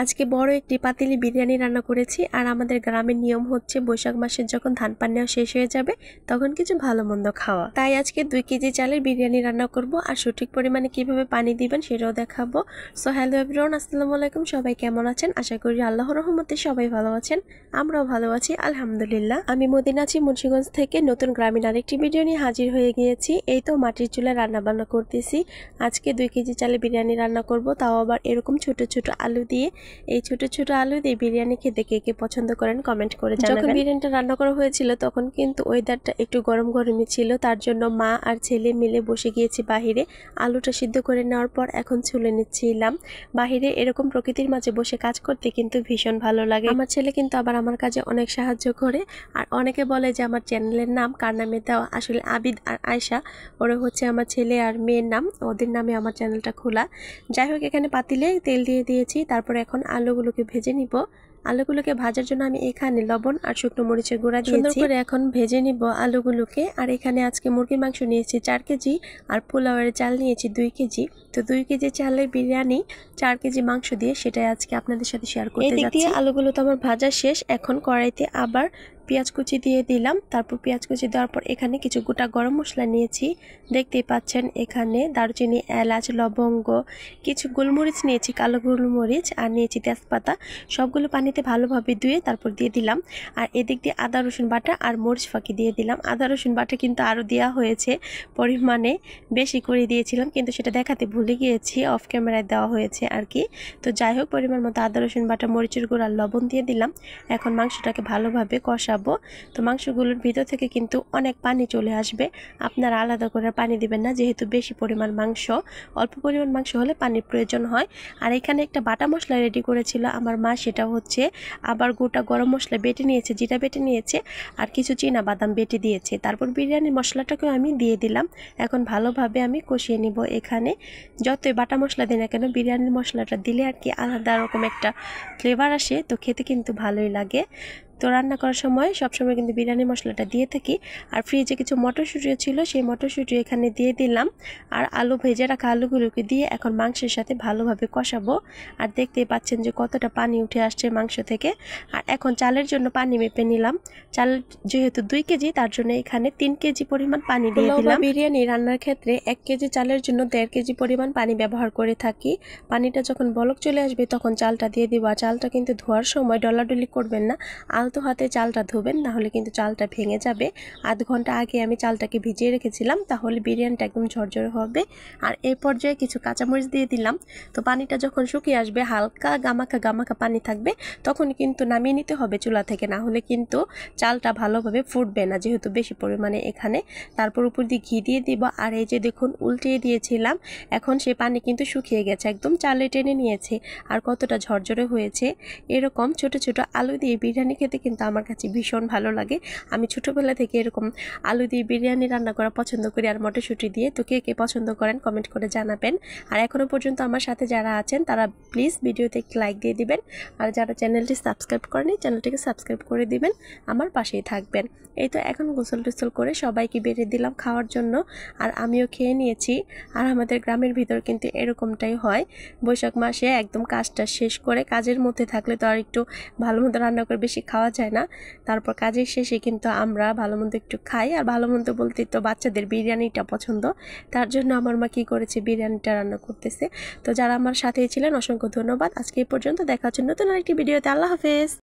আজকে বড় একটি পাতিলি বিরিয়ানি রান্না করেছি। আর আমাদের গ্রামের নিয়ম হচ্ছে বৈশাখ মাসে যখন ধান পান নেওয়া শেষ হয়ে যাবে তখন কিছু ভালো মন্দ খাওয়া। তাই আজকে 2 কেজি চালের বিরিয়ানি রান্না করব আর সঠিক পরিমাণে কিভাবে পানি দিবেন সেটাও দেখাবো। সো হ্যালো এভরিওয়ান, আসসালামু আলাইকুম। সবাই কেমন আছেন? আশা করি আল্লাহর রহমতে সবাই ভালো আছেন। আমরাও ভালো আছি আলহামদুলিল্লাহ। আমি মদিনাচি মুন্সিগঞ্জ থেকে নতুন গ্রামীণ আরেকটি ভিডিও নিয়ে হাজির হয়ে গিয়েছি। এই তো মাটির চুলায় রান্না বান্না করতেছি। আজকে 2 কেজি চালের বিরিয়ানি রান্না করব, তাও আবার এরকম ছোট ছোট আলু দিয়ে। এই ছোট ছোট আলু দিয়ে বিরিয়ানি খেতে কে কে পছন্দ করেন কমেন্ট করে জানাবেন। যখন বিরিয়ানিটা রান্না করা হয়েছিল তখন কিন্তু ওয়েদারটা একটু গরম গরমই ছিল, তার জন্য মা আর ছেলে মিলে বসে গিয়েছি বাহিরে। আলুটা সিদ্ধ করে নেওয়ার পর এখন ছুলে নিচ্ছিলাম। বাহিরে এরকম প্রকৃতির মাঝে বসে কাজ করতে কিন্তু ভীষণ ভালো লাগে। আমার ছেলে কিন্তু আবার আমার কাজে অনেক সাহায্য করে। আর অনেকে বলে যে আমার চ্যানেলের নাম কার নামে দেওয়া, আসলে আবিদ আর আয়শা ওরা হচ্ছে আমার ছেলে আর মেয়ের নাম, ওদের নামে আমার চ্যানেলটা খোলা। যাই হোক, এখানে পাতিলে তেল দিয়ে দিয়েছি, তারপর এখন আলুগুলোকে ভেজে নিব। আলুগুলোকে ভাজার জন্য আমি এখানে লবণ আর শুকনো মরিচের গুঁড়া দিয়েছি। সুন্দর করে এখন ভেজে নিব আলুগুলোকে। আর এখানে আজকে মুরগির মাংস নিয়েছি 4 কেজি আর পোলাওয়ের চাল নিয়েছি 2 কেজি। তো 2 কেজি চালের বিরিয়ানি 4 কেজি মাংস দিয়ে সেটাই আজকে আপনাদের সাথে শেয়ার করতে যাচ্ছি। আলুগুলো তো আমার ভাজা শেষ, এখন কড়াইতে আবার পেঁয়াজ কুচি দিয়ে দিলাম। তারপর পেঁয়াজ কুচি দেওয়ার পর এখানে কিছু গোটা গরম মশলা নিয়েছি, দেখতেই পাচ্ছেন। এখানে দারুচিনি, এলাচ, লবঙ্গ, কিছু গোলমরিচ নিয়েছি, কালো গোলমরিচ, আর নিয়েছি তেজপাতা। সবগুলো পানিতে ভালোভাবে ধুয়ে তারপর দিয়ে দিলাম। আর এদিক দিয়ে আদা রসুন বাটা আর মরিচ ফাঁকি দিয়ে দিলাম। আদা রসুন বাটা কিন্তু আরও দেওয়া হয়েছে, পরিমাণে বেশি করে দিয়েছিলাম কিন্তু সেটা দেখাতে ভুলে গিয়েছি, অফ ক্যামেরায় দেওয়া হয়েছে আর কি। তো যাই হোক, পরিমাণ মতো আদা রসুন বাটা, মরিচের গুঁড়া, লবণ দিয়ে দিলাম। এখন মাংসটাকে ভালোভাবে কষাবো। তো মাংসগুলোর ভিতর থেকে কিন্তু অনেক পানি চলে আসবে, আপনারা আলাদা করে পানি দিবেন না, যেহেতু বেশি পরিমাণ মাংস। অল্প পরিমাণ মাংস হলে পানির প্রয়োজন হয়। আর এখানে একটা বাটা মশলা রেডি করেছিল আমার মা, সেটা হচ্ছে আবার গোটা গরম মশলা বেটে নিয়েছে, জিরা বেটে নিয়েছে, আর কিছু চীনা বাদাম বেটে দিয়েছে। তারপর বিরিয়ানির মশলাটাকেও আমি দিয়ে দিলাম। এখন ভালোভাবে আমি কষিয়ে নিব। এখানে যতই বাটা মশলা দিই না কেন, বিরিয়ানির মশলাটা দিলে আর কি আলাদা রকম একটা ফ্লেভার আসে, তো খেতে কিন্তু ভালোই লাগে। তো রান্না করার সময় সবসময় কিন্তু বিরিয়ানি মশলাটা দিয়ে থাকি। আর ফ্রিজে কিছু মটরশুঁটিও ছিল, সেই মটরশুঁটি এখানে দিয়ে দিলাম। আর আলু ভেজে রাখা আলুগুলোকে দিয়ে এখন মাংসের সাথে ভালোভাবে কষাবো। আর দেখতেই পাচ্ছেন যে কতটা পানি উঠে আসছে মাংস থেকে। আর এখন চালের জন্য পানি মেপে নিলাম। চাল যেহেতু 2 কেজি, তার জন্য এখানে 3 কেজি পরিমাণ পানি দিয়ে দিলাম। বিরিয়ানি রান্নার ক্ষেত্রে 1 কেজি চালের জন্য 1.5 কেজি পরিমাণ পানি ব্যবহার করে থাকি। পানিটা যখন বলক চলে আসবে তখন চালটা দিয়ে দিব। আর চালটা কিন্তু ধোয়ার সময় ডলাডলি করবেন না, আলতো হাতে চালটা ধোবেন, নাহলে কিন্তু চালটা ভেঙে যাবে। আধ ঘন্টা আগে আমি চালটাকে ভিজিয়ে রেখেছিলাম, তাহলে বিরিয়ানিটা একদম ঝরঝরে হবে। আর এই পর্যায়ে কিছু কাঁচামরিচ দিয়ে দিলাম। তো পানিটা যখন শুকিয়ে আসবে, হালকা গামাখা গামাখা পানি থাকবে, তখন কিন্তু নামিয়ে নিতে হবে চুলা থেকে, না হলে কিন্তু চালটা ভালোভাবে ফুটবে না, যেহেতু বেশি পরিমাণে এখানে। তারপর উপর দিয়ে ঘি দিয়ে দিব। আর এই যে দেখুন, উল্টিয়ে দিয়েছিলাম, এখন সেই পানি কিন্তু শুকিয়ে গেছে, একদম চালে টেনে নিয়েছে। আর কতটা ঝরঝরে হয়েছে। এরকম ছোট ছোট আলু দিয়ে বিরিয়ানি খেতে কিন্তু আমার কাছে ভীষণ ভালো লাগে। আমি ছোটোবেলা থেকে এরকম আলু দিয়ে বিরিয়ানি রান্না করা পছন্দ করি, আর মটরশুঁটি দিয়ে। তো কে কে পছন্দ করেন কমেন্ট করে জানাবেন। আর এখনও পর্যন্ত আমার সাথে যারা আছেন তারা প্লিজ ভিডিওতে একটি লাইক দিয়ে দিবেন। আর যারা চ্যানেলটি সাবস্ক্রাইব করেনি, চ্যানেলটিকে সাবস্ক্রাইব করে দিবেন, আমার পাশেই থাকবেন। এই তো এখন গোসল টোসল করে সবাইকে বেড়ে দিলাম খাওয়ার জন্য। আর আমিও খেয়ে নিয়েছি। আর আমাদের গ্রামের ভিতর কিন্তু এরকমটাই হয়, বৈশাখ মাসে একদম কাজটা শেষ করে, কাজের মধ্যে থাকলে তো আর একটু ভালো মন্দ রান্না করে বেশি খাওয়া যায় না। তারপর কাজের শেষে কিন্তু আমরা ভালো মন্দ একটু খাই। আর ভালো মন্দ বলতে তো বাচ্চাদের বিরিয়ানিটা পছন্দ, তার জন্য আমার মা কী করেছে, বিরিয়ানিটা রান্না করতেছে। তো যারা আমার সাথেই ছিলেন অসংখ্য ধন্যবাদ। আজকে এই পর্যন্ত, দেখা হচ্ছে নতুন আরেকটি ভিডিওতে। আল্লাহ হাফেজ।